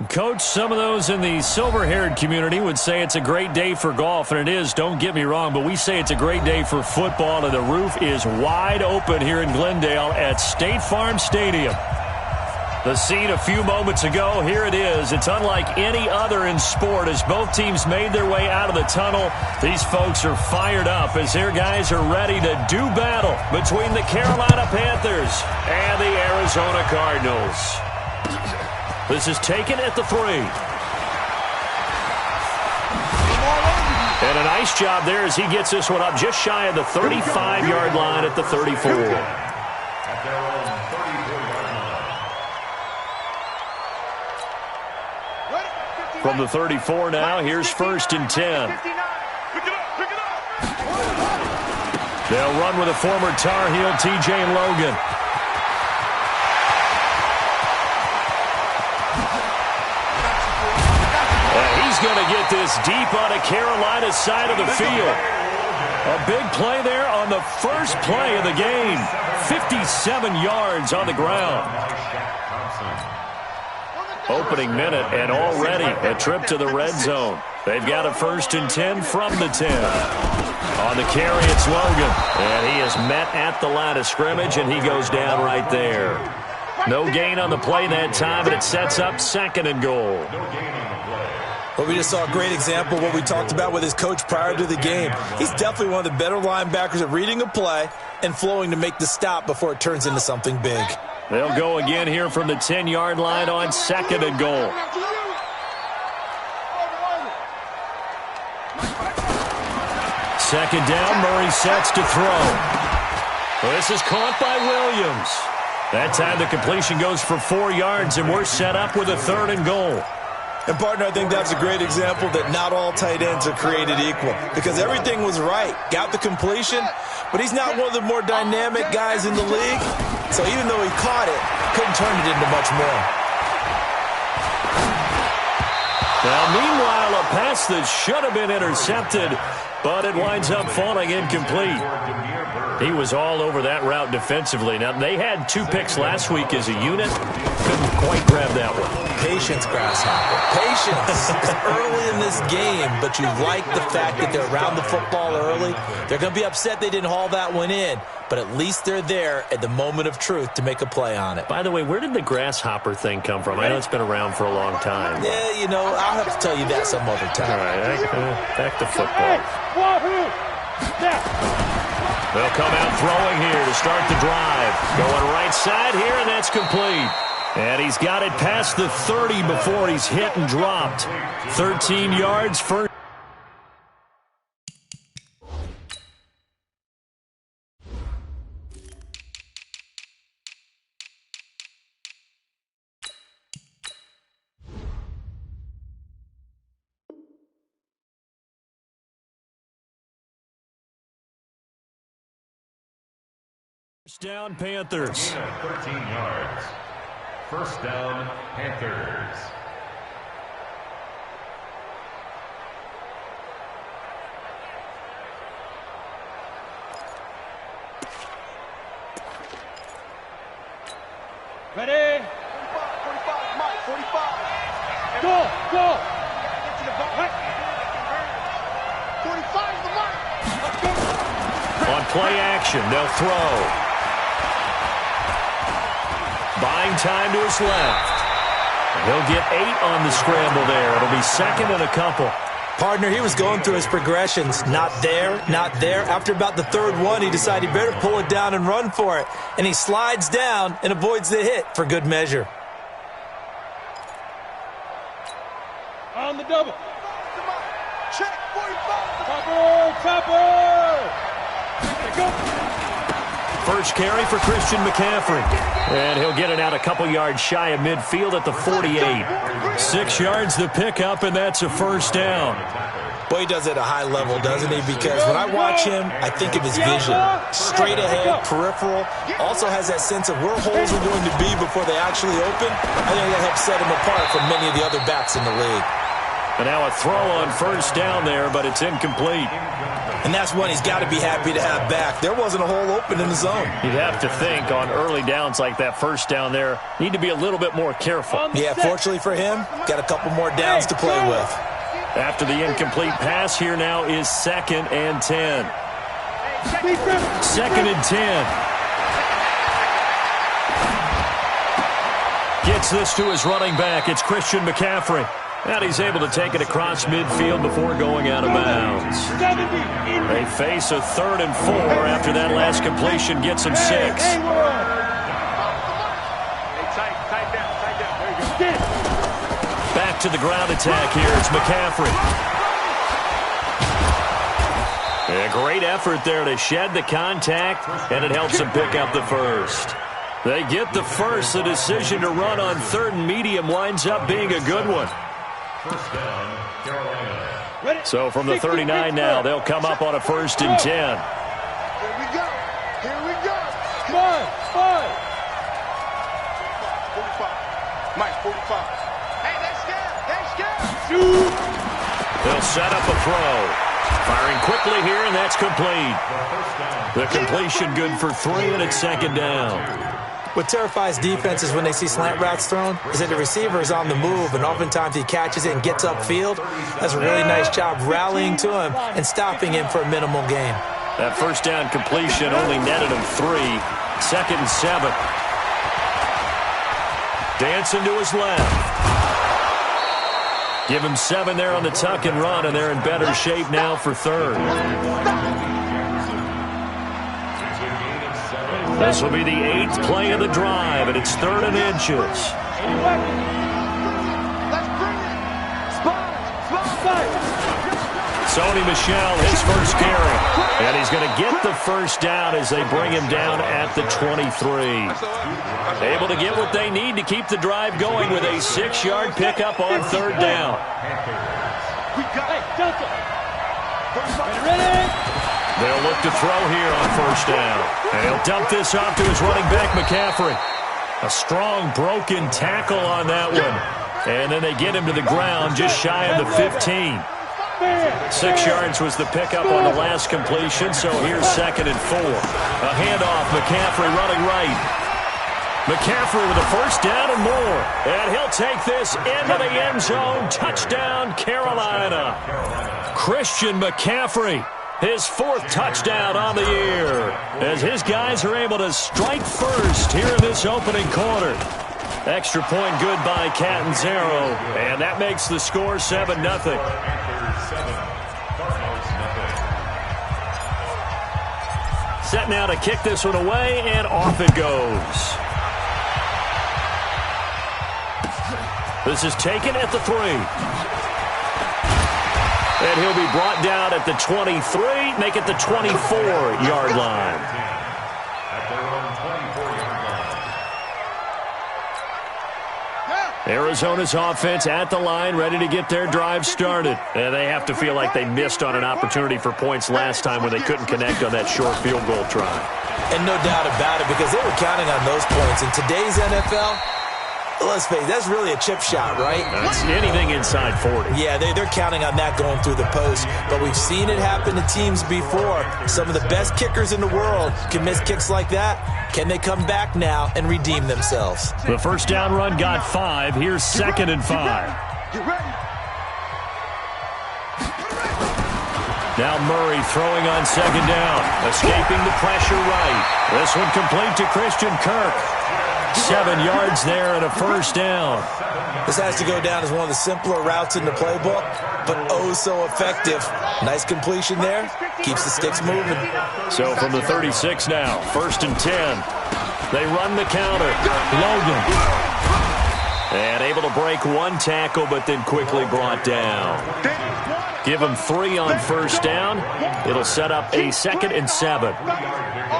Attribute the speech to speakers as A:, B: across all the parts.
A: Coach, some of those in the silver-haired community would say it's a great day for golf, and it is, don't get me wrong, but we say it's a great day for football, and the roof is wide open here in Glendale at State Farm Stadium. The scene a few moments ago, here it is. It's unlike any other in sport as both teams made their way out of the tunnel. These folks are fired up as their guys are ready to do battle between the Carolina Panthers and the Arizona Cardinals. This is taken at the 3. And a nice job there as he gets this one up just shy of the 35-yard line at the 34. From the 34 now, here's 1st and 10. They'll run with a former Tar Heel, T.J. Logan. He's going to get this deep on a Carolina side of the field. A big play there on the first play of the game. 57 yards on the ground. Opening minute, and already a trip to the red zone. They've got a 1st and 10 from the 10. On the carry, it's Logan. And he is met at the line of scrimmage, and he goes down right there. No gain on the play that time, but it sets up 2nd and goal.
B: Well, we just saw a great example of what we talked about with his coach prior to the game. He's definitely one of the better linebackers at reading a play and flowing to make the stop before it turns into something big.
A: They'll go again here from the 10-yard line on 2nd and goal. Second down, Murray sets to throw. This is caught by Williams. That time the completion goes for 4 yards, and we're set up with a 3rd and goal.
B: And, partner, I think that's a great example that not all tight ends are created equal because everything was right. Got the completion, but he's not one of the more dynamic guys in the league. So even though he caught it, couldn't turn it into much more.
A: Now, meanwhile, a pass that should have been intercepted, but it winds up falling incomplete. He was all over that route defensively. Now, they had 2 picks last week as a unit. Couldn't quite grab that one.
B: Patience, Grasshopper. Patience. It's early in this game, but you like the fact that they're around the football early. They're going to be upset they didn't haul that one in, but at least they're there at the moment of truth to make a play on it.
A: By the way, where did the grasshopper thing come from? I know it's been around for a long time.
B: Yeah, you know, I'll have to tell you that some other time.
A: All right, back to football. They'll come out throwing here to start the drive. Going right side here, and that's complete. And he's got it past the 30 before he's hit and dropped. 13 yards, first. First down, Panthers.
C: 13 yards. First down, Panthers.
D: Ready? 45, Mike, 45. Go. Get to the ball. 45 is the mark. Let's go.
A: On play action, they'll throw. Buying time to his left. He'll get 8 on the scramble there. It'll be 2nd and a couple.
B: Partner, he was going through his progressions. Not there, not there. After about the 3rd one, he decided he better pull it down and run for it. And he slides down and avoids the hit for good measure.
D: On the double. Check, 45. Topper. Go.
A: First carry for Christian McCaffrey. And he'll get it out a couple yards shy of midfield at the 48. 6 yards the pickup, and that's a first down.
B: Boy, he does it at a high level, doesn't he? Because when I watch him, I think of his vision. Straight ahead, peripheral. Also has that sense of where holes are going to be before they actually open. I think that helps set him apart from many of the other backs in the league.
A: And now a throw on first down there, but it's incomplete.
B: And that's one he's got to be happy to have back. There wasn't a hole open in the zone.
A: You'd have to think on early downs like that first down there, need to be a little bit more careful.
B: Yeah, fortunately for him, got a couple more downs to play with.
A: After the incomplete pass, here now is 2nd and 10. 2nd and 10. Gets this to his running back. It's Christian McCaffrey. And he's able to take it across midfield before going out of bounds. They face a 3rd and 4 after that last completion gets him 6. Back to the ground attack here. It's McCaffrey. A great effort there to shed the contact, and it helps him pick up the first. They get the first. The decision to run on 3rd and medium winds up being a good one.
C: First down, Carolina.
A: So from the 39 now, they'll come up on a 1st and 10.
D: Here we go. Here we go. Five. 45. Mike, 45. Hey, they're scared.
A: They'll set up a throw. Firing quickly here, and that's complete. The completion good for 3, and it's 2nd down.
B: What terrifies defenses when they see slant routes thrown is that the receiver is on the move, and oftentimes he catches it and gets upfield. Does a really nice job rallying to him and stopping him for a minimal gain.
A: That first down completion only netted him 3. 2nd and 7. Dancing to his left. Give him 7 there on the tuck and run, and they're in better shape now for 3rd. This will be the 8th play of the drive, and it's 3rd and inches.
D: Let's bring it. Spot.
A: Sony Michel, his first carry. And he's going to get the first down as they bring him down at the 23. Able to get what they need to keep the drive going with a 6-yard pickup on 3rd down. They'll look to throw here on 1st down. And he'll dump this off to his running back, McCaffrey. A strong broken tackle on that one. And then they get him to the ground just shy of the 15. 6 yards was the pickup on the last completion, so here's 2nd and 4. A handoff, McCaffrey running right. McCaffrey with a first down and more. And he'll take this into the end zone. Touchdown, Carolina. Christian McCaffrey, his 4th touchdown on the year, as his guys are able to strike first here in this opening quarter. Extra point good by Catanzaro, and that makes the score 7-0. Set now to kick this one away, and off it goes. This is taken at the 3. And he'll be brought down at the 23, make it the 24-yard line. Arizona's offense at the line, ready to get their drive started. And they have to feel like they missed on an opportunity for points last time when they couldn't connect on that short field goal try.
B: And no doubt about it, because they were counting on those points. In today's NFL, let's face it, that's really a chip shot, right?
A: That's anything inside 40.
B: Yeah, they're counting on that going through the post. But we've seen it happen to teams before. Some of the best kickers in the world can miss kicks like that. Can they come back now and redeem themselves?
A: The first down run got 5. Here's 2nd and 5.
D: Get ready.
A: Now Murray throwing on 2nd down. Escaping the pressure right. This one complete to Christian Kirk. 7 yards there and a first down.
B: This has to go down as one of the simpler routes in the playbook, but oh so effective. Nice completion there. Keeps the sticks moving.
A: So from the 36 now, 1st and 10. They run the counter. Logan. And able to break 1 tackle, but then quickly brought down. Give him 3 on first down. It'll set up a 2nd and 7.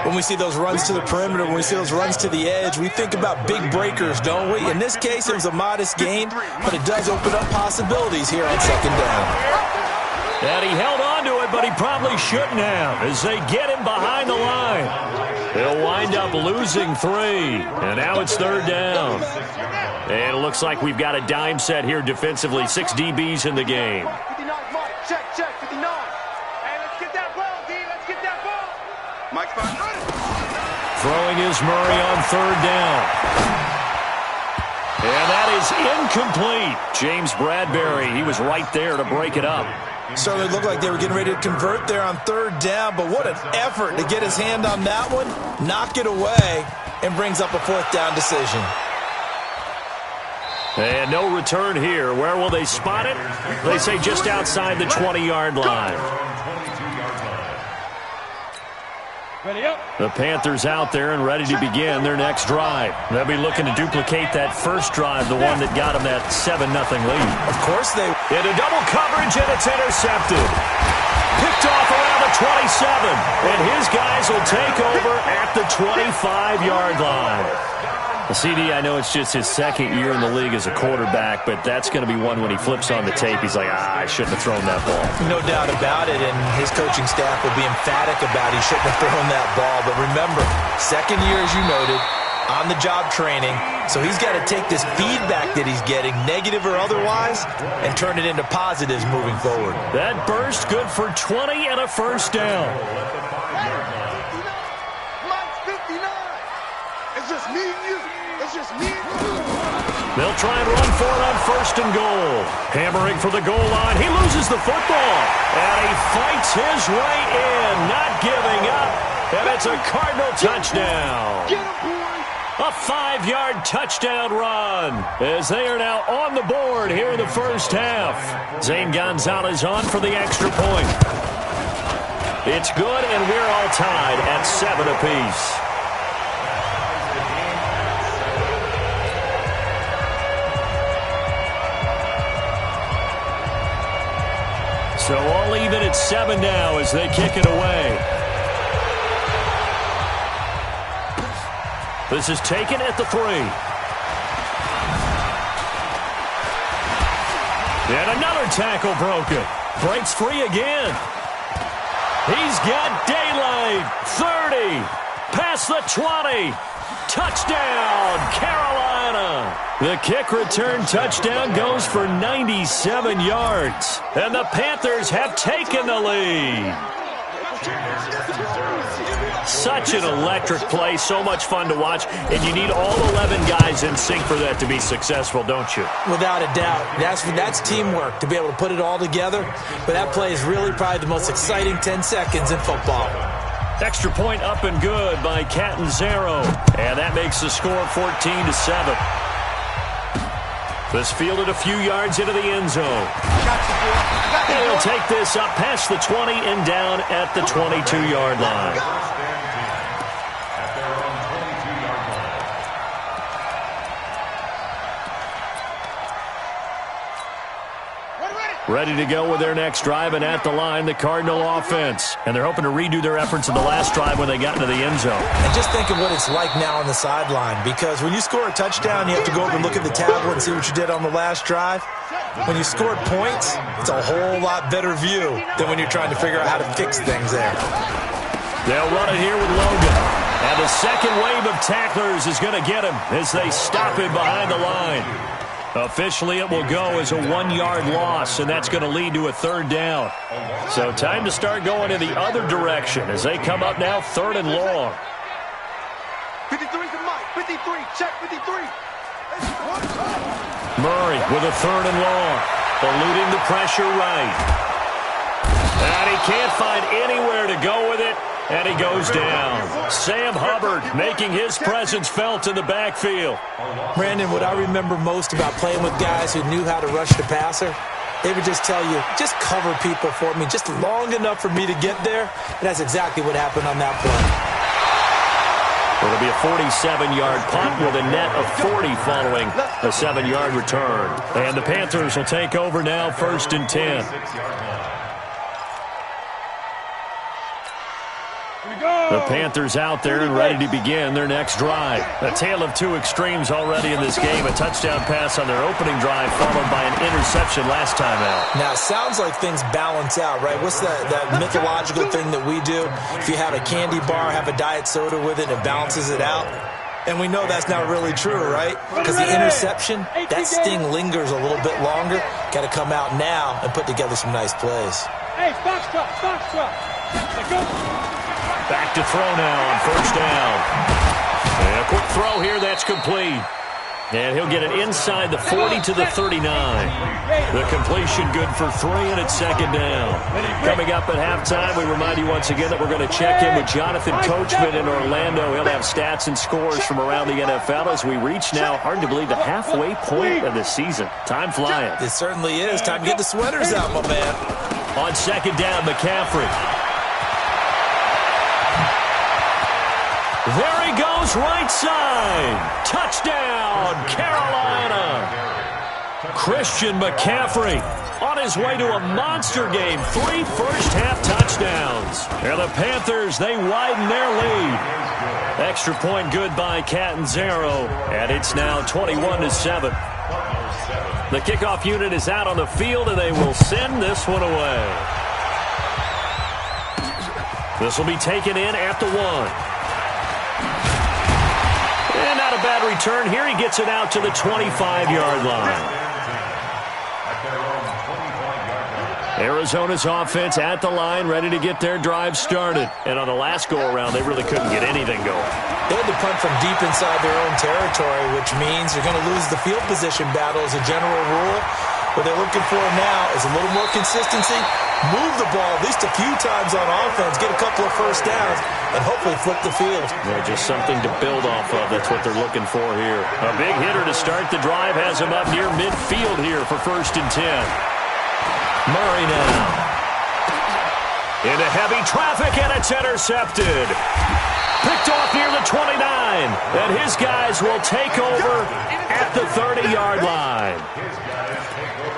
B: When we see those runs to the perimeter, when we see those runs to the edge, we think about big breakers, don't we? In this case, it was a modest gain, but it does open up possibilities here on 2nd down.
A: And he held on to it, but he probably shouldn't have, as they get him behind the line. They'll wind up losing 3. And now it's 3rd down. And it looks like we've got a dime set here defensively. 6 DBs in the game.
D: 59, Mike. Check, 59. Hey, let's get that ball, D. Let's get that ball. Mike's fine.
A: Throwing is Murray on 3rd down. And that is incomplete. James Bradbury, he was right there to break it up.
B: Certainly looked like they were getting ready to convert there on 3rd down, but what an effort to get his hand on that one, knock it away, and brings up a 4th down decision.
A: And no return here. Where will they spot it? They say just outside the 20-yard line. The Panthers out there and ready to begin their next drive. They'll be looking to duplicate that first drive, the one that got them that 7-0 lead.
B: Of course they...
A: Into double coverage, and it's intercepted. Picked off around the 27, and his guys will take over at the 25-yard line. The CD, I know it's just his 2nd year in the league as a quarterback, but that's going to be one when he flips on the tape. He's like, I shouldn't have thrown that ball.
B: No doubt about it, and his coaching staff will be emphatic about he shouldn't have thrown that ball. But remember, 2nd year, as you noted, on-the-job training, so he's got to take this feedback that he's getting, negative or otherwise, and turn it into positives moving forward.
A: That burst good for 20 and a 1st down.
D: Mike's 59. It's just me and you. It's just me and you.
A: They'll try and run for it on 1st and goal. Hammering for the goal line. He loses the football. And he fights his way in, not giving up. And it's a Cardinal touchdown.
D: Get him, boy.
A: A 5-yard touchdown run as they are now on the board here in the first half. Zane Gonzalez on for the extra point. It's good, and we're all tied at 7 apiece. So all even at 7 now as they kick it away. This is taken at the 3. And another tackle broken. Breaks free again. He's got daylight. 30. Past the 20. Touchdown, Carolina. The kick return touchdown goes for 97 yards. And the Panthers have taken the lead. Such an electric play, so much fun to watch, and you need all 11 guys in sync for that to be successful, don't you?
B: Without a doubt. That's teamwork, to be able to put it all together. But that play is really probably the most exciting 10 seconds in football.
A: Extra point up and good by Catanzaro, and that makes the score 14-7. This fielded a few yards into the end zone. And he'll take this up past the 20 and down at the 22-yard line. Ready to go with their next drive, and at the line, the Cardinal offense. And they're hoping to redo their efforts in the last drive when they got into the end zone.
B: And just think of what it's like now on the sideline, because when you score a touchdown, you have to go over and look at the tablet and see what you did on the last drive. When you scored points, it's a whole lot better view than when you're trying to figure out how to fix things there.
A: They'll run it here with Logan. And the second wave of tacklers is going to get him as they stop him behind the line. Officially, it will go as a 1-yard loss, and that's going to lead to a 3rd down. So time to start going in the other direction as they come up now 3rd and long.
D: 53 to Mike. 53. Check 53.
A: Murray with a 3rd and long. Eluding the pressure right. And he can't find anywhere to go with it. And he goes down. Sam Hubbard making his presence felt in the backfield.
B: Brandon, what I remember most about playing with guys who knew how to rush the passer, they would just tell you, just cover people for me, just long enough for me to get there. And that's exactly what happened on that play.
A: It'll be a 47-yard punt with a net of 40 following a 7-yard return. And the Panthers will take over now 1st and 10. The Panthers out there and ready to begin their next drive. A tale of two extremes already in this game. A touchdown pass on their opening drive followed by an interception last time out.
B: Now, it sounds like things balance out, right? What's that mythological thing that we do? If you have a candy bar, have a diet soda with it, it balances it out. And we know that's not really true, right? Because the interception, that sting lingers a little bit longer. Got to come out now and put together some nice plays.
E: Hey, box truck.
A: Back to throw now on first down. And a quick throw here, that's complete. And he'll get it inside the 40 to the 39. The completion good for 3, and it's second down. Coming up at halftime, we remind you once again that we're going to check in with Jonathan Coachman in Orlando. He'll have stats and scores from around the NFL as we reach now, hard to believe, the halfway point of the season. Time flying.
B: It certainly is. Time to get the sweaters out, my man.
A: On second down, McCaffrey. There he goes, right side. Touchdown, Carolina. Christian McCaffrey on his way to a monster game. 3 first-half touchdowns. And the Panthers, they widen their lead. Extra point good by Catanzaro. And it's now 21-7. The kickoff unit is out on the field, and they will send this one away. This will be taken in at the 1. And not a bad return here. He gets it out to the 25-yard line. Arizona's offense at the line, ready to get their drive started. And on the last go-around, they really couldn't get anything going.
B: They had to punt from deep inside their own territory, which means you're going to lose the field position battle as a general rule. What they're looking for now is a little more consistency, move the ball at least a few times on offense, get a couple of first downs, and hopefully flip the field.
A: Yeah, just something to build off of. That's what they're looking for here. A big hitter to start the drive has him up near midfield here for 1st and 10. Murray now. Into heavy traffic, and it's intercepted. Picked off near the 29. And his guys will take over at the 30-yard line.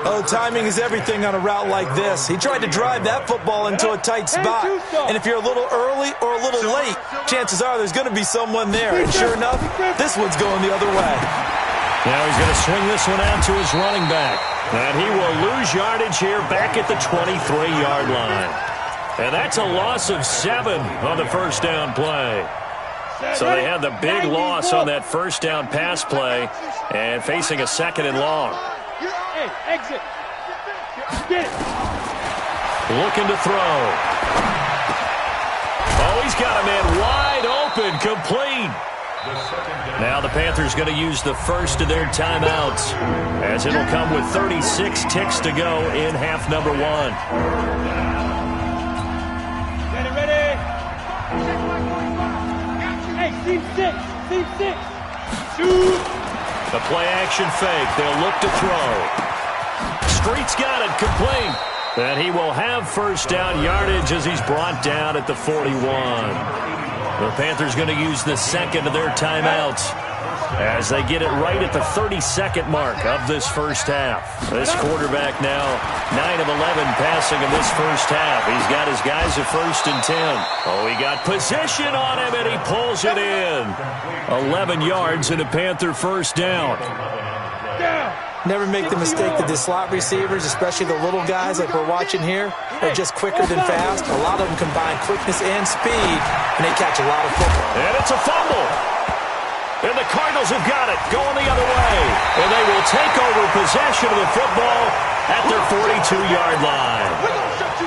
B: Oh, timing is everything on a route like this. He tried to drive that football into a tight spot. And if you're a little early or a little late, chances are there's going to be someone there. And sure enough, this one's going the other way.
A: Now he's going to swing this one out to his running back. And he will lose yardage here back at the 23-yard line. And that's a loss of 7 on the first down play. So they had the big loss on that first down pass play and facing a 2nd and long.
E: Hey, exit. Get it.
A: Looking to throw. Oh, he's got a man wide open, complete. Now the Panthers going to use the first of their timeouts as it'll come with 36 ticks to go in half number 1.
E: Ready. Hey, team 6. Shoot.
A: The play-action fake. They'll look to throw. Street's got it, complete. And he will have first down yardage as he's brought down at the 41. The Panthers going to use the second of their timeouts as they get it right at the 32nd mark of this first half. This quarterback now 9 of 11 passing in this first half. He's got his guys at 1st and 10. Oh, he got position on him, and he pulls it in. 11 yards and a Panther first down.
B: Never make the mistake that the slot receivers, especially the little guys like we're watching here, are just quicker than fast. A lot of them combine quickness and speed, and they catch a lot of football.
A: And it's a fumble. And the Cardinals have got it, going the other way. And they will take over possession of the football at their 42-yard line.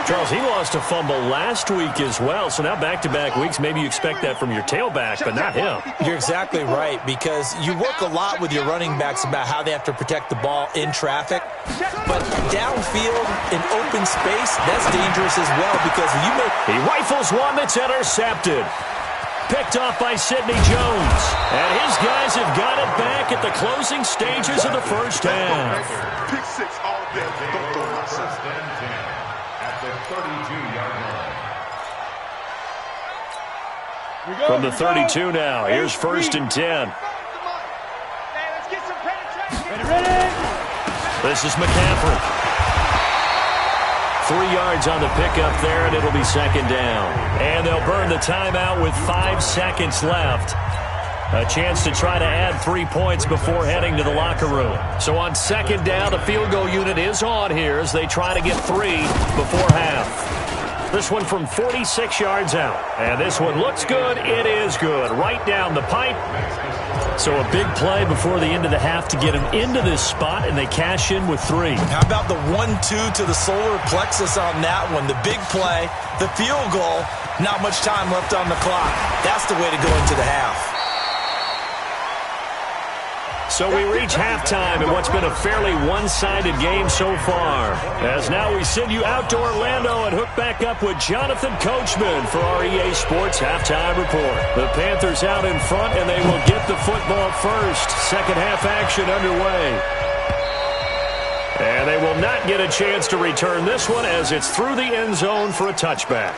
A: Charles, he lost a fumble last week as well, so now back-to-back weeks, maybe you expect that from your tailback, but not him.
B: You're exactly right, because you work a lot with your running backs about how they have to protect the ball in traffic, but downfield in open space, that's dangerous as well, because you may...
A: He rifles one that's intercepted. Picked off by Sidney Jones. And his guys have got it back at the closing stages of the first half.
D: Pick 6 all day. Don't throw myself.
C: At the 32-yard line.
A: From the 32 now, here's 1st and 10.
D: Let's get some penetration.
E: Ready.
A: This is McCaffrey. 3 yards on the pickup there, and it'll be second down. And they'll burn the timeout with 5 seconds left. A chance to try to add 3 points before heading to the locker room. So on second down, the field goal unit is on here as they try to get 3 before half. This one from 46 yards out. And this one looks good. It is good. Right down the pipe. So a big play before the end of the half to get them into this spot, and they cash in with 3.
B: How about the 1-2 to the solar plexus on that one? The big play, the field goal, not much time left on the clock. That's the way to go into the half.
A: So we reach halftime in what's been a fairly one-sided game so far. As now we send you out to Orlando and hook back up with Jonathan Coachman for our EA Sports Halftime Report. The Panthers out in front, and they will get the football first. Second half action underway. And they will not get a chance to return this one as it's through the end zone for a touchback.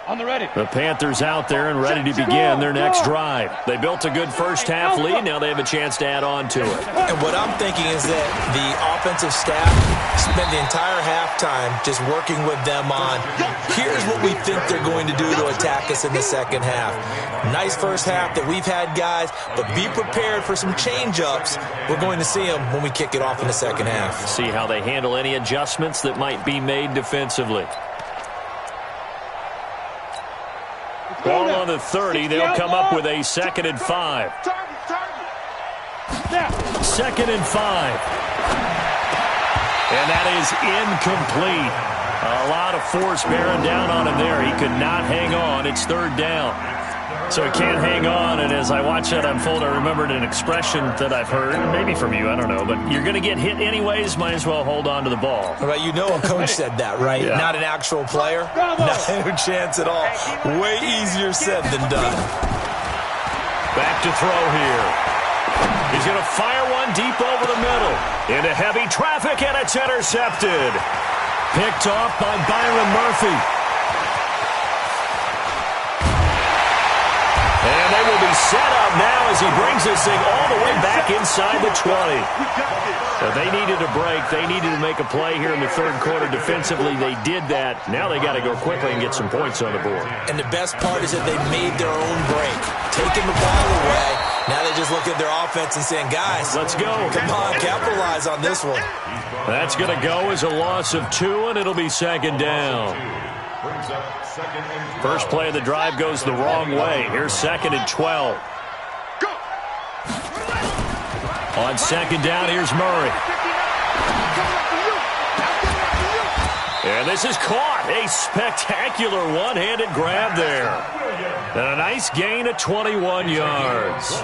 E: On the ready.
A: The Panthers out there and ready to begin their next drive. They built a good first half lead. Now they have a chance to add on to it.
B: And what I'm thinking is that the offensive staff spent the entire halftime just working with them on, here's what we think they're going to do to attack us in the second half. Nice first half that we've had, guys, but be prepared for some change-ups. We're going to see them when we kick it off in the second half.
A: See how they handle any adjustments that might be made defensively. Ball on the 30. They'll come up with a 2nd and 5. Second and 5. And that is incomplete. A lot of force bearing down on him there. He could not hang on. It's 3rd down. So he can't hang on, and as I watch that unfold, I remembered an expression that I've heard, maybe from you, I don't know, but you're going to get hit anyways, might as well hold on to the ball.
B: Right, you know a coach said that, right?
A: Yeah.
B: Not an actual player? No chance at all. Way easier said than done.
A: Back to throw here. He's going to fire one deep over the middle. Into heavy traffic, and it's intercepted. Picked off by Byron Murphy. And they will be set up now as he brings this thing all the way back inside the 20. So they needed a break. They needed to make a play here in the 3rd quarter defensively. They did that. Now they got to go quickly and get some points on the board.
B: And the best part is that they made their own break. Taking the ball away. Now they just look at their offense and saying, guys,
A: let's go.
B: Come on, capitalize on this one.
A: That's going to go as a loss of 2, and it'll be 2nd down. First play of the drive goes the wrong way. Here's 2nd and 12. On 2nd down, here's Murray. And this is caught. A spectacular one-handed grab there. And a nice gain of 21 yards.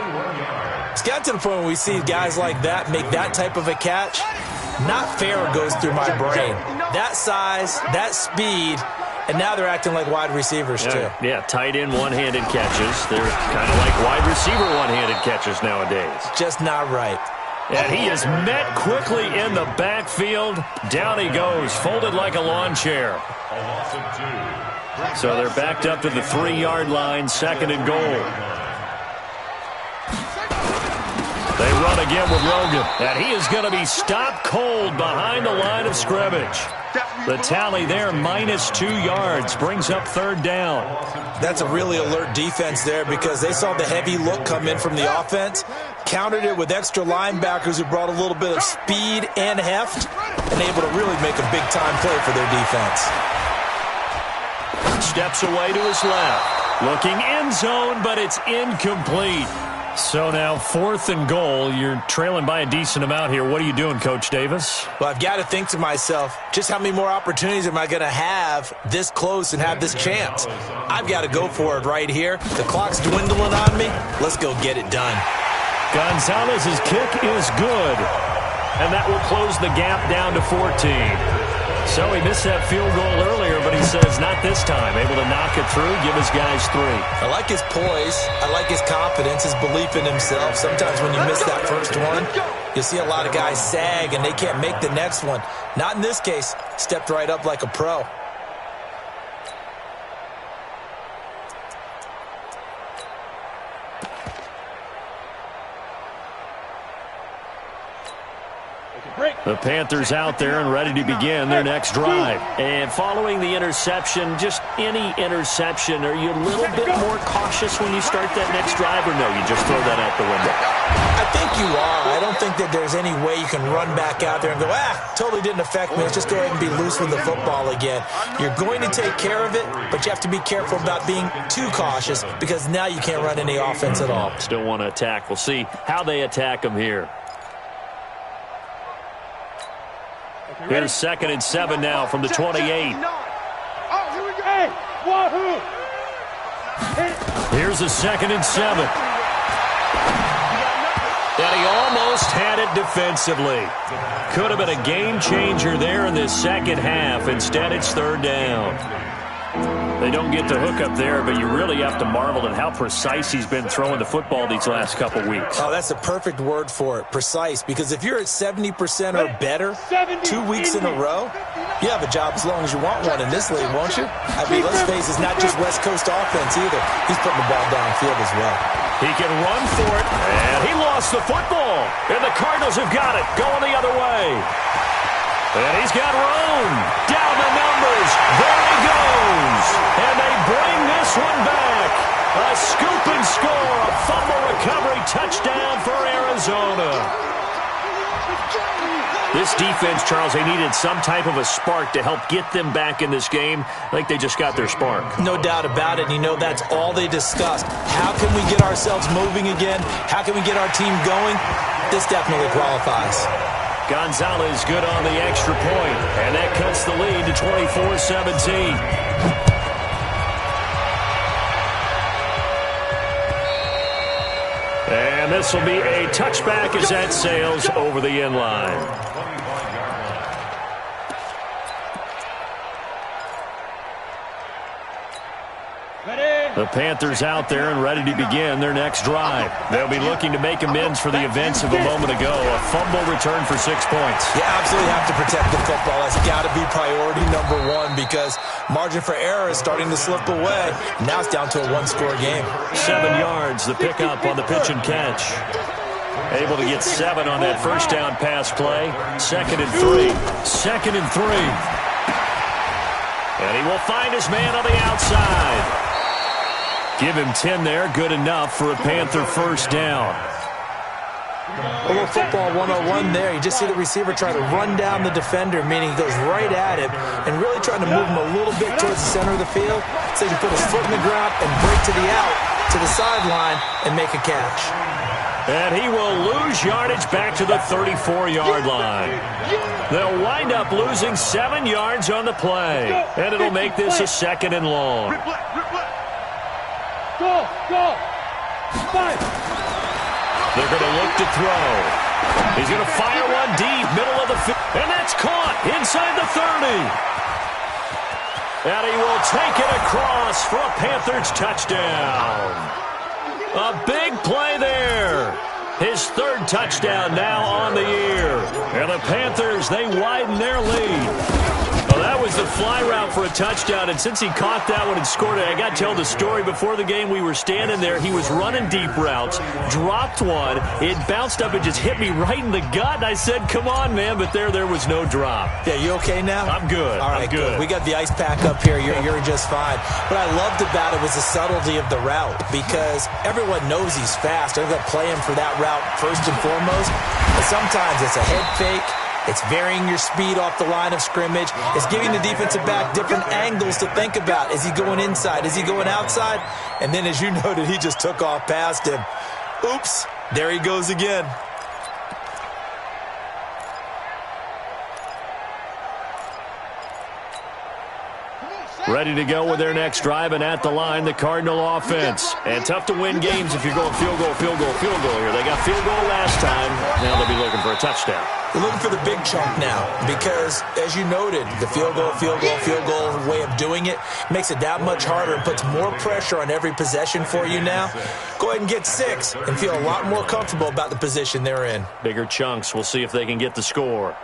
B: It's got to the point where we see guys like that make that type of a catch. Not fair goes through my brain. That size, that speed, and now they're acting like wide receivers, too.
A: Yeah, tight end one-handed catches. They're kind of like wide receiver one-handed catches nowadays.
B: Just not right.
A: And he is met quickly in the backfield. Down he goes, folded like a lawn chair. So they're backed up to the 3-yard line, 2nd and goal. They run again with Rogan, and he is going to be stopped cold behind the line of scrimmage. The tally there, -2 yards, brings up 3rd down.
B: That's a really alert defense there because they saw the heavy look come in from the offense, countered it with extra linebackers who brought a little bit of speed and heft, and able to really make a big-time play for their defense.
A: Steps away to his left. Looking end zone, but it's incomplete. So now 4th and goal. You're trailing by a decent amount here. What are you doing, Coach Davis?
B: Well, I've got to think to myself, just how many more opportunities am I going to have this close and have this chance? I've got to go for it right here. The clock's dwindling on me. Let's go get it done.
A: Gonzalez's kick is good, and that will close the gap down to 14. So he missed that field goal earlier, but he says not this time. Able to knock it through, give his guys 3.
B: I like his poise. I like his confidence, his belief in himself. Sometimes when you miss that first one, you'll see a lot of guys sag and they can't make the next one. Not in this case. Stepped right up like a pro.
A: The Panthers out there and ready to begin their next drive.
F: And following the interception, just any interception, are you a little bit more cautious when you start that next drive, or no, you just throw that out the window?
B: I think you are. I don't think that there's any way you can run back out there and go, totally didn't affect me. Let's just go ahead and be loose with the football again. You're going to take care of it, but you have to be careful about being too cautious because now you can't run any offense at all.
A: Still want to attack. We'll see how they attack them here. Here's 2nd and 7 now from the 28. Here's a 2nd and 7. And he almost had it defensively. Could have been a game changer there in this second half. Instead, it's 3rd down. They don't get the hook up there, but you really have to marvel at how precise he's been throwing the football these last couple weeks.
B: Oh, that's the perfect word for it, precise, because if you're at 70% or better 2 weeks in a row, you have a job as long as you want one in this league, won't you? I mean, let's face it, it's not just West Coast offense either. He's putting the ball downfield as well.
A: He can run for it, and he lost the football. And the Cardinals have got it, going the other way. And he's got room. Down the numbers. There he goes. And they bring this one back. A scoop and score. A fumble recovery touchdown for Arizona. This defense, Charles, they needed some type of a spark to help get them back in this game. I think they just got their spark.
B: No doubt about it. You know, that's all they discussed. How can we get ourselves moving again? How can we get our team going? This definitely qualifies.
A: Gonzalez good on the extra point, and that cuts the lead to 24-17. And this will be a touchback as that sails over the end line. The Panthers out there and ready to begin their next drive. They'll be looking to make amends for the events of a moment ago. A fumble return for 6 points.
B: You absolutely have to protect the football. That's got to be priority number one because margin for error is starting to slip away. Now it's down to a one-score game.
A: 7 yards, the pickup on the pitch and catch. Able to get 7 on that first down pass play. 2nd and 3. 2nd and 3. And he will find his man on the outside. Give him 10 there. Good enough for a Panther first down.
B: A little football 101 there. You just see the receiver try to run down the defender, meaning he goes right at him and really trying to move him a little bit towards the center of the field so he can put his foot in the ground and break to the out, to the sideline, and make a catch.
A: And he will lose yardage back to the 34-yard line. They'll wind up losing 7 yards on the play. And it'll make this a 2nd and long.
E: Go! Fight!
A: They're going to look to throw. He's going to fire one deep, middle of the field. And that's caught inside the 30. And he will take it across for a Panthers touchdown. A big play there. His 3rd touchdown now on the year. And the Panthers, they widen their lead. Well, that was the fly route for a touchdown, and since he caught that one and scored it, I got to tell the story. Before the game, we were standing there. He was running deep routes, dropped one. It bounced up and just hit me right in the gut, and I said, come on, man, but there was no drop.
B: Yeah, you okay now?
A: I'm good.
B: All right,
A: I'm good.
B: We got the ice pack up here. You're just fine. What I loved about it was the subtlety of the route because everyone knows he's fast. They're going to play him for that route first and foremost, but sometimes it's a head fake. It's varying your speed off the line of scrimmage. It's giving the defensive back different angles to think about. Is he going inside? Is he going outside? And then, as you noted, he just took off past him. Oops, there he goes again.
A: Ready to go with their next drive, and at the line, the Cardinal offense. And tough to win games if you're going field goal here. They got field goal last time. Now they'll be looking for a touchdown.
B: They're looking for the big chunk now because, as you noted, the field goal way of doing it makes it that much harder and puts more pressure on every possession for you now. Go ahead and get 6 and feel a lot more comfortable about the position they're in.
A: Bigger chunks. We'll see if they can get the score.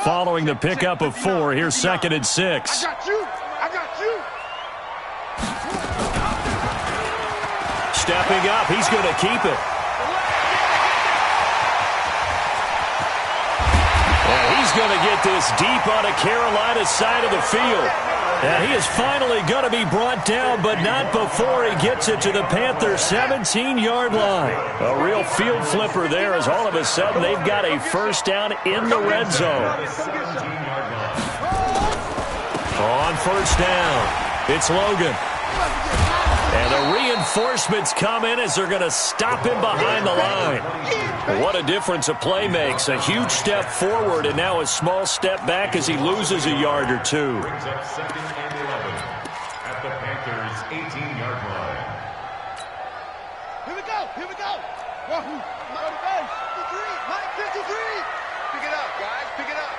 A: Following the pickup of 4, here's 2nd and 6.
D: I got you.
A: Stepping up, he's going to keep it. And he's going to get this deep on the Carolina side of the field. And he is finally going to be brought down, but not before he gets it to the Panthers' 17-yard line. A real field flipper there as all of a sudden they've got a first down in the red zone. On first down, it's Logan. And the reinforcements come in as they're going to stop him behind the line. What a difference a play makes. A huge step forward and now a small step back as he loses a yard or two.
C: Brings up 2nd and 11 at the Panthers' 18-yard line.
D: Here we go. Here we go. Wahoo. Mike 53. Mike 53. Pick it up, guys. Pick it up.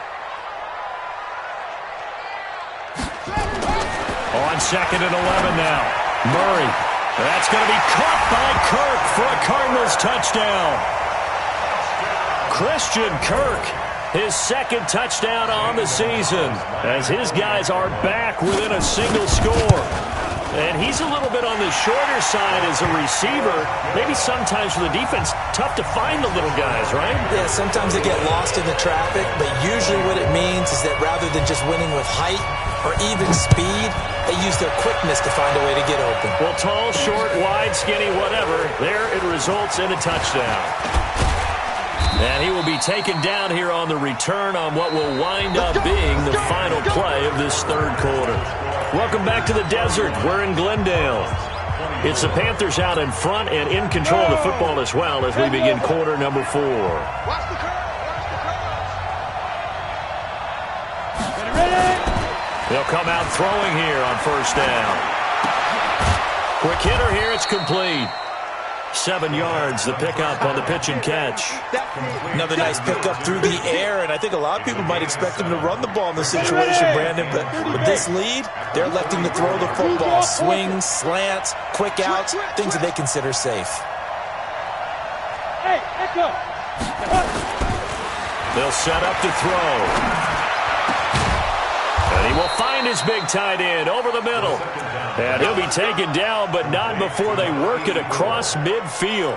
A: On 2nd and 11 now. Murray. That's going to be caught by Kirk for a Cardinals touchdown. Christian Kirk, his 2nd touchdown on the season, as his guys are back within a single score. And he's a little bit on the shorter side as a receiver. Maybe sometimes for the defense, tough to find the little guys, right?
B: Yeah, sometimes they get lost in the traffic, but usually what it means is that rather than just winning with height or even speed, they use their quickness to find a way to get open.
A: Well, tall, short, wide, skinny, whatever, there it results in a touchdown. And he will be taken down here on the return on what will wind up being the final play of this 3rd quarter. Welcome back to the desert. We're in Glendale. It's the Panthers out in front and in control of the football as well as we begin quarter number 4.
D: Watch the curve.
A: They'll come out throwing here on first down. Quick hitter here. It's complete. 7 yards, the pickup on the pitch and catch.
B: Another nice pickup through the air, and I think a lot of people might expect him to run the ball in this situation, Brandon, but with this lead, they're electing to throw the football. Swings, slants, quick outs, things that they consider safe.
E: Hey, echo.
A: They'll set up to throw. And he will find his big tight end over the middle. And he'll be taken down, but not before they work it across midfield.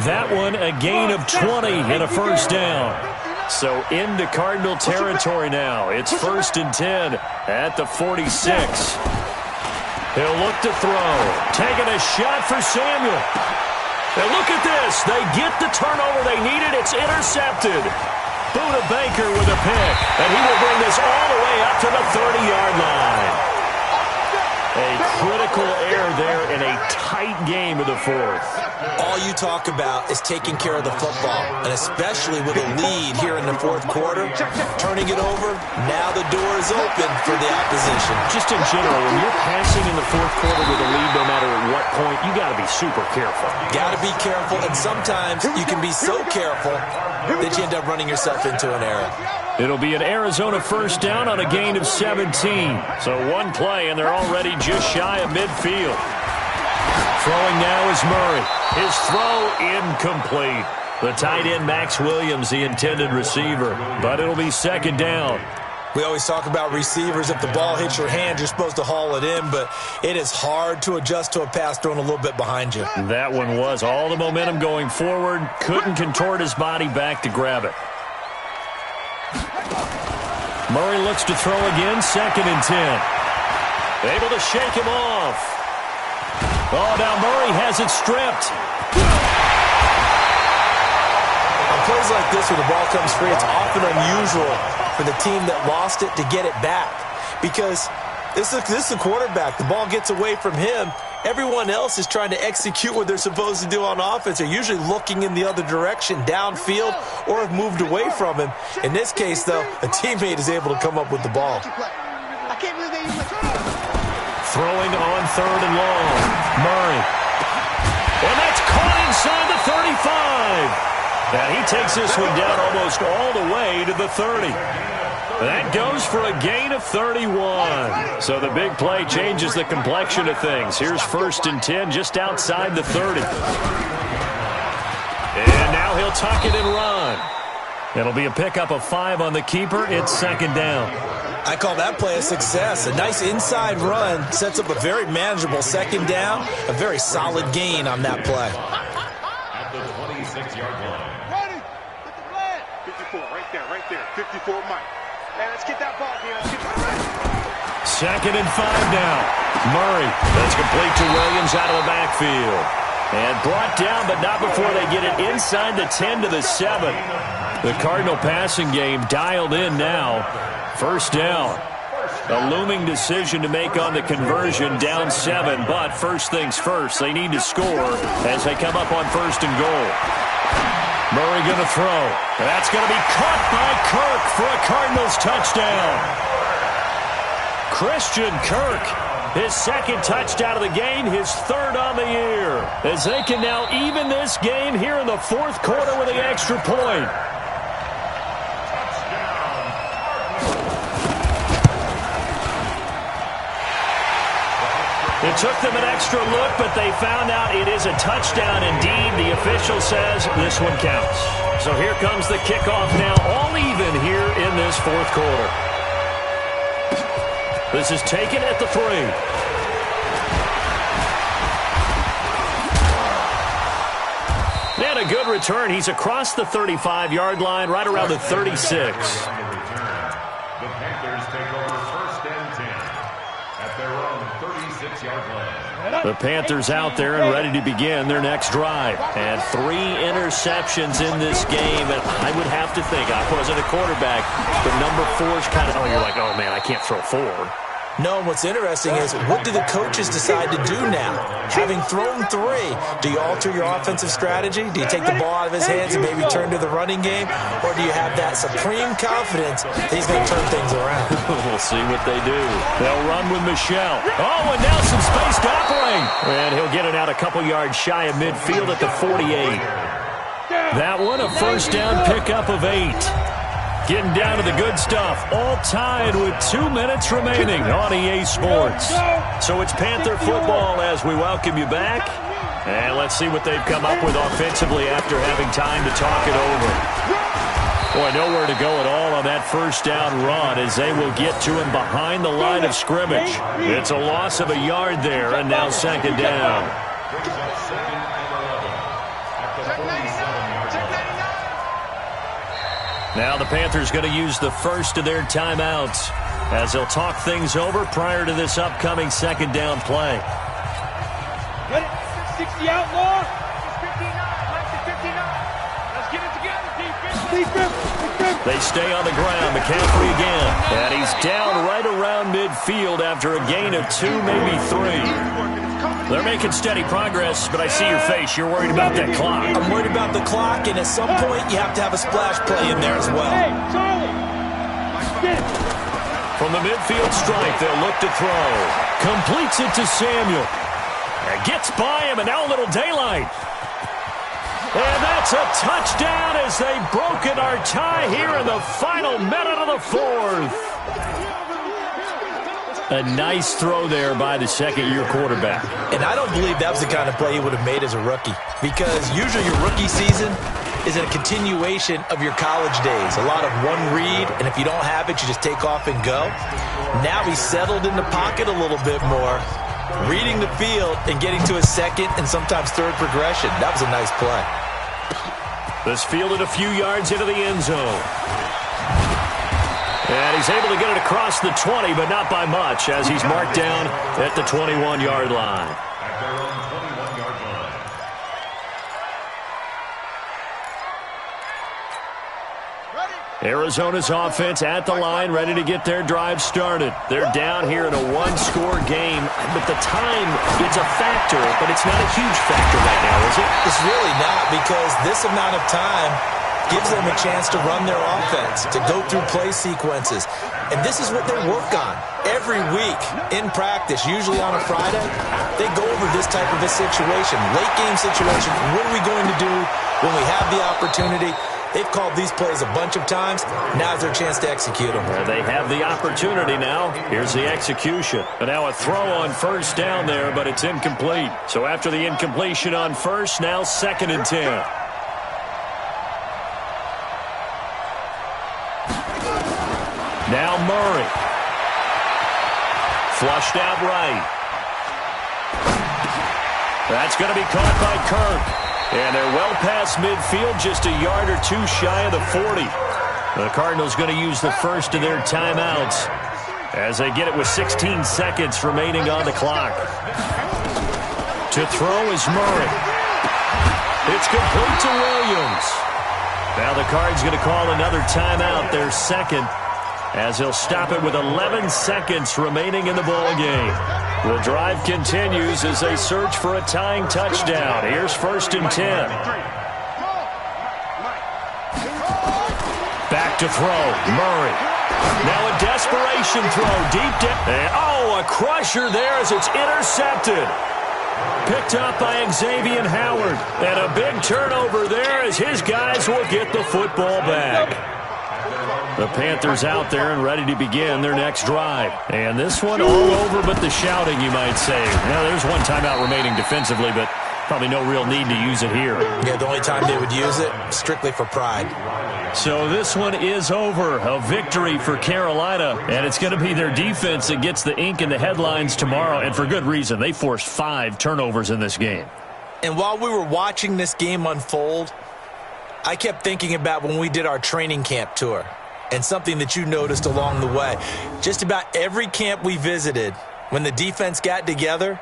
A: That one, a gain of 20 and a first down. So into Cardinal territory now. It's 1st and 10 at the 46. He'll look to throw. Taking a shot for Samuel. And look at this. They get the turnover they needed. It's intercepted. Buda Baker with a pick, and he will bring this all the way up to the 30-yard line. A critical error there in a tight game of the 4th.
B: All you talk about is taking care of the football, and especially with a lead here in the 4th quarter, turning it over, now the door is open for the opposition.
A: Just in general, when you're passing in the 4th quarter with a lead, no matter at what point, you got to be super careful.
B: Got to be careful, and sometimes you can be so careful that you end up running yourself into an error.
A: It'll be an Arizona first down on a gain of 17. So one play, and they're already just shy of midfield. Throwing now is Murray. His throw incomplete. The tight end, Max Williams, the intended receiver. But it'll be 2nd down.
B: We always talk about receivers. If the ball hits your hand, you're supposed to haul it in, but it is hard to adjust to a pass thrown a little bit behind you.
A: That one was all the momentum going forward. Couldn't contort his body back to grab it. Murray looks to throw again, 2nd and 10. Able to shake him off. Oh, now Murray has it stripped.
B: On plays like this where the ball comes free, it's often unusual for the team that lost it to get it back. Because this is the quarterback. The ball gets away from him. Everyone else is trying to execute what they're supposed to do on offense. They're usually looking in the other direction, downfield, or have moved away from him. In this case, though, a teammate is able to come up with the ball.
D: I can't believe they used
A: Throwing on 3rd and long. Murray. And that's caught inside the 35. And he takes this one down almost all the way to the 30. That goes for a gain of 31. So the big play changes the complexion of things. Here's 1st and 10 just outside the 30. And now he'll tuck it and run. It'll be a pickup of 5 on the keeper. It's 2nd down.
B: I call that play a success. A nice inside run sets up a very manageable 2nd down. A very solid gain on that play.
C: At the 26-yard line.
D: Ready. Get the flag. 54, right there, right there. 54 Mike. Hey, let's get that ball, Dean. Let's get that.
A: 2nd and 5 now. Murray. That's complete to Williams out of the backfield. And brought down, but not before they get it inside the 10 to the 7. The Cardinal passing game dialed in now. 1st down. A looming decision to make on the conversion, down 7. But first things first, they need to score as they come up on 1st and goal. Murray going to throw. That's going to be caught by Kirk for a Cardinals touchdown. Christian Kirk, his 2nd touchdown of the game, his 3rd on the year. As they can now even this game here in the 4th quarter with the extra point. It took them an extra look, but they found out it is a touchdown indeed. The official says this one counts. So here comes the kickoff now, all even here in this 4th quarter. This is taken at the 3. And a good return. He's across the 35-yard line, right around the 36.
C: The Panthers take over 1st and 10 at their own 36-yard line.
A: The Panthers out there and ready to begin their next drive.
F: And 3 interceptions in this game. And I would have to think, I wasn't a quarterback, but number 4 is kind of, you're like, oh, man, I can't throw 4.
B: No, what's interesting is what do the coaches decide to do now? Having thrown 3, do you alter your offensive strategy? Do you take the ball out of his hands and maybe turn to the running game? Or do you have that supreme confidence that he's going to turn things around?
A: We'll see what they do. They'll run with Michelle. Oh, and now some space to operate. And he'll get it out a couple yards shy of midfield at the 48. That one, a 1st down pickup of 8. Getting down to the good stuff, all tied with 2 minutes remaining on EA Sports. So it's Panther football as we welcome you back. And let's see what they've come up with offensively after having time to talk it over. Boy, nowhere to go at all on that 1st down run as they will get to him behind the line of scrimmage. It's a loss of a yard there, and now 2nd down.
C: Brings up 2nd and 11 at the 47-yard line.
A: Now the Panthers going to use the first of their timeouts as they'll talk things over prior to this upcoming 2nd down play.
E: Get it. 60 outlaw.
D: 59. Mike's at 59. Let's get it together, defense.
A: They stay on the ground. McCaffrey again. And he's down right around midfield after a gain of 2, maybe 3. They're making steady progress, but I see your face. You're worried about that clock.
B: I'm worried about the clock, and at some point, you have to have a splash play in there as well.
E: Hey, Charlie. Get it.
A: From the midfield strike, they'll look to throw. Completes it to Samuel. And gets by him, and now a little daylight. And that's a touchdown as they've broken our tie here in the final minute of the 4th. A nice throw there by the 2nd-year quarterback.
B: And I don't believe that was the kind of play he would have made as a rookie, because usually your rookie season is a continuation of your college days. A lot of one read, and if you don't have it, you just take off and go. Now he's settled in the pocket a little bit more, reading the field and getting to his 2nd and sometimes 3rd progression. That was a nice play.
A: This fielded a few yards into the end zone. And he's able to get it across the 20, but not by much, as he's marked down at the 21-yard line.
C: At their own 21-yard line.
A: Arizona's offense at the line, ready to get their drive started. They're down here in a 1-score game, but the time, it's a factor, but it's not a huge factor right now, is it?
B: It's really not, because this amount of time gives them a chance to run their offense, to go through play sequences. And this is what they work on every week in practice, usually on a Friday. They go over this type of a situation, late game situation. What are we going to do when we have the opportunity? They've called these plays a bunch of times. Now's their chance to execute them.
A: They have the opportunity now. Here's the execution. And now a throw on 1st down there, but it's incomplete. So after the incompletion on 1st, now 2nd and 10. Now Murray. Flushed out right. That's going to be caught by Kirk. And they're well past midfield, just a yard or 2 shy of the 40. The Cardinals going to use the first of their timeouts as they get it with 16 seconds remaining on the clock. To throw is Murray. It's complete to Williams. Now the Cards going to call another timeout, their second, as he'll stop it with 11 seconds remaining in the ball game. The drive continues as they search for a tying touchdown. Here's 1st and 10. Back to throw, Murray. Now a desperation throw deep down. And a crusher there as it's intercepted. Picked up by Xavier Howard. And a big turnover there as his guys will get the football back. The Panthers out there and ready to begin their next drive. And this one all over but the shouting, you might say. Now, there's one timeout remaining defensively, but probably no real need to use it here.
B: Yeah, the only time they would use it, strictly for pride.
A: So this one is over. A victory for Carolina, and it's going to be their defense that gets the ink in the headlines tomorrow, and for good reason. They forced 5 turnovers in this game.
B: And while we were watching this game unfold, I kept thinking about when we did our training camp tour. And something that you noticed along the way. Just about every camp we visited, when the defense got together,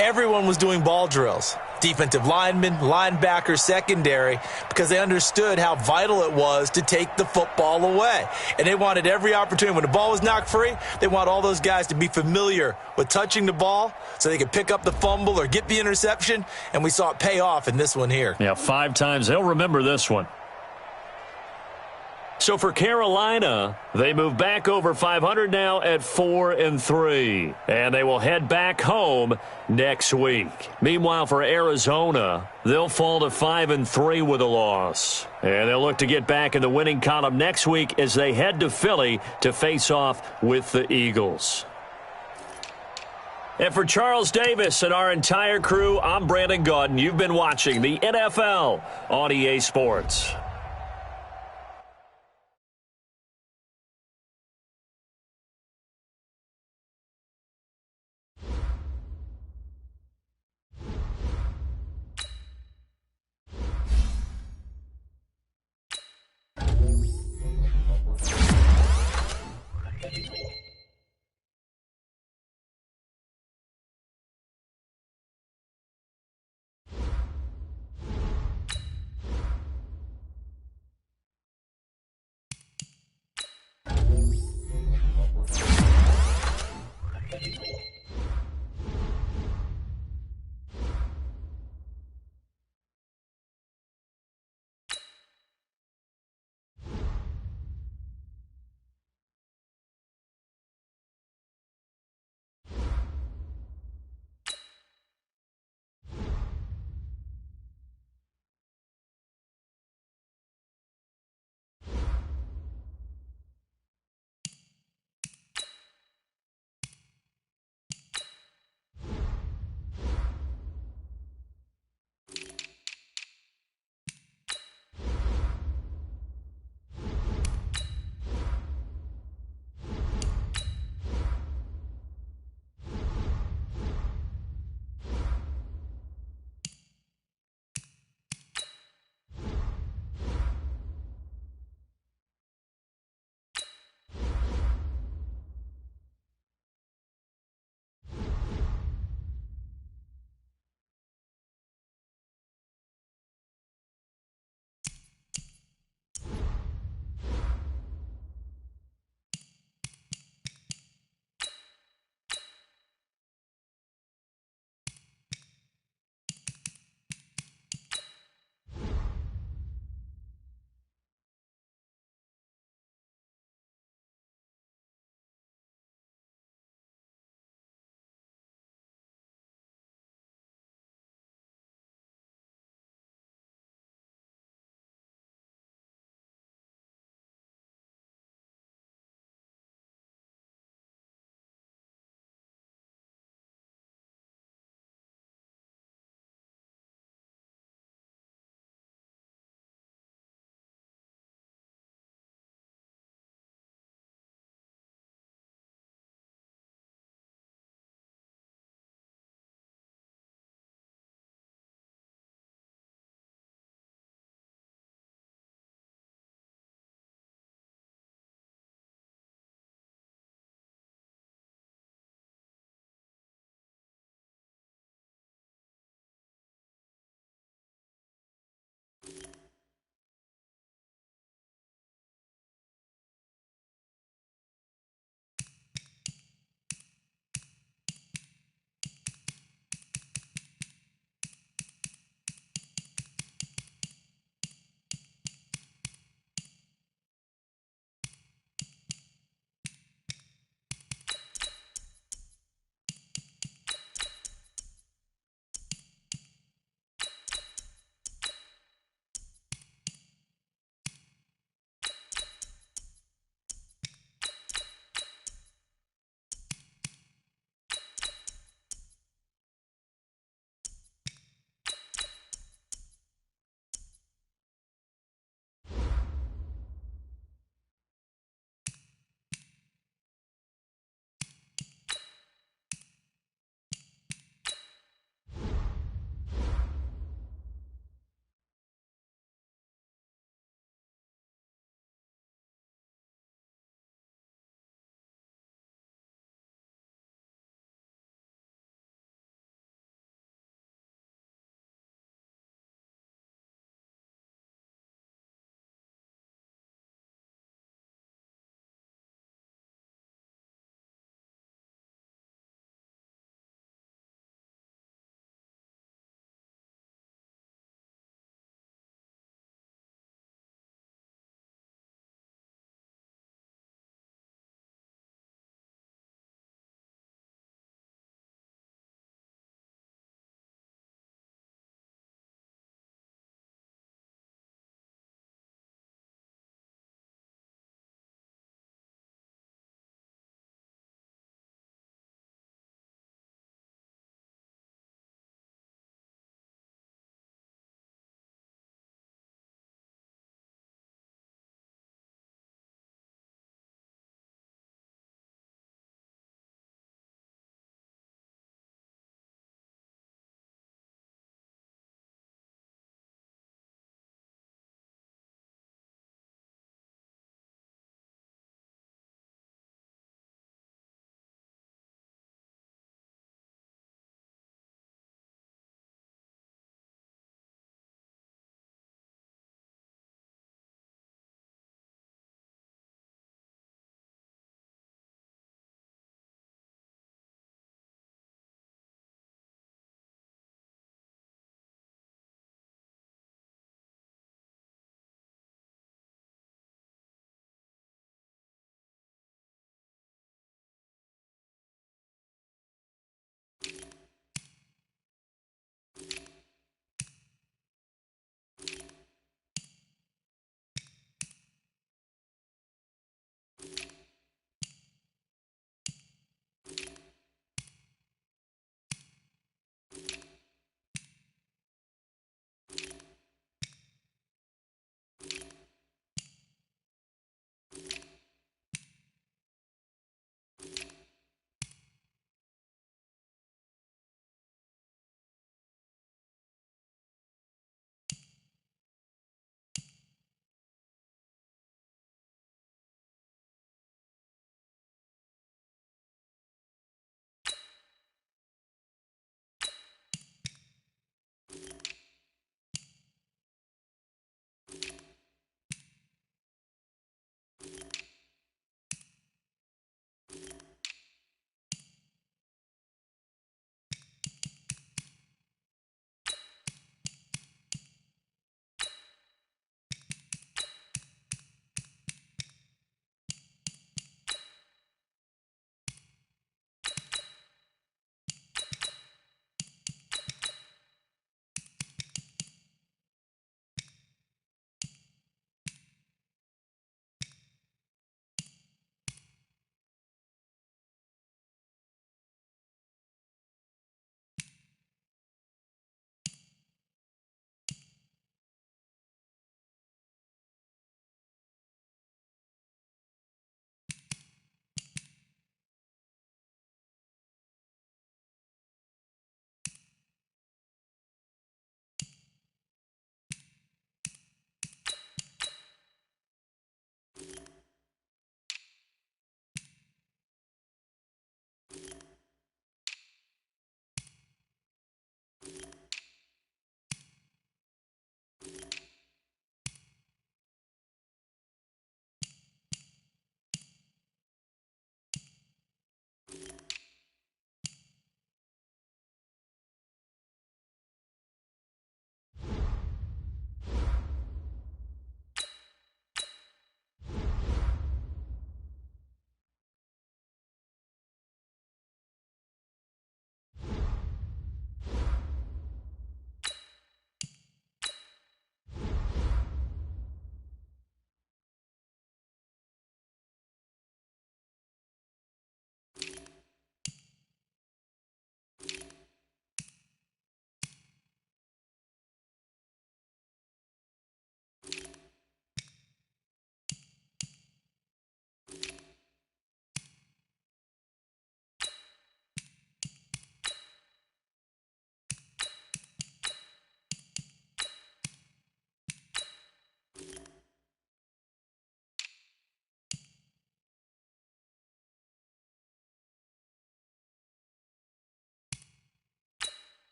B: everyone was doing ball drills. Defensive linemen, linebackers, secondary, because they understood how vital it was to take the football away. And they wanted every opportunity. When the ball was knocked free, they want all those guys to be familiar with touching the ball so they could pick up the fumble or get the interception. And we saw it pay off in this one here.
A: Yeah, 5 times. They'll remember this one. So for Carolina, they move back over 500 now at 4-3. And they will head back home next week. Meanwhile, for Arizona, they'll fall to 5-3 with a loss. And they'll look to get back in the winning column next week as they head to Philly to face off with the Eagles. And for Charles Davis and our entire crew, I'm Brandon Gaudin. You've been watching the NFL on EA Sports.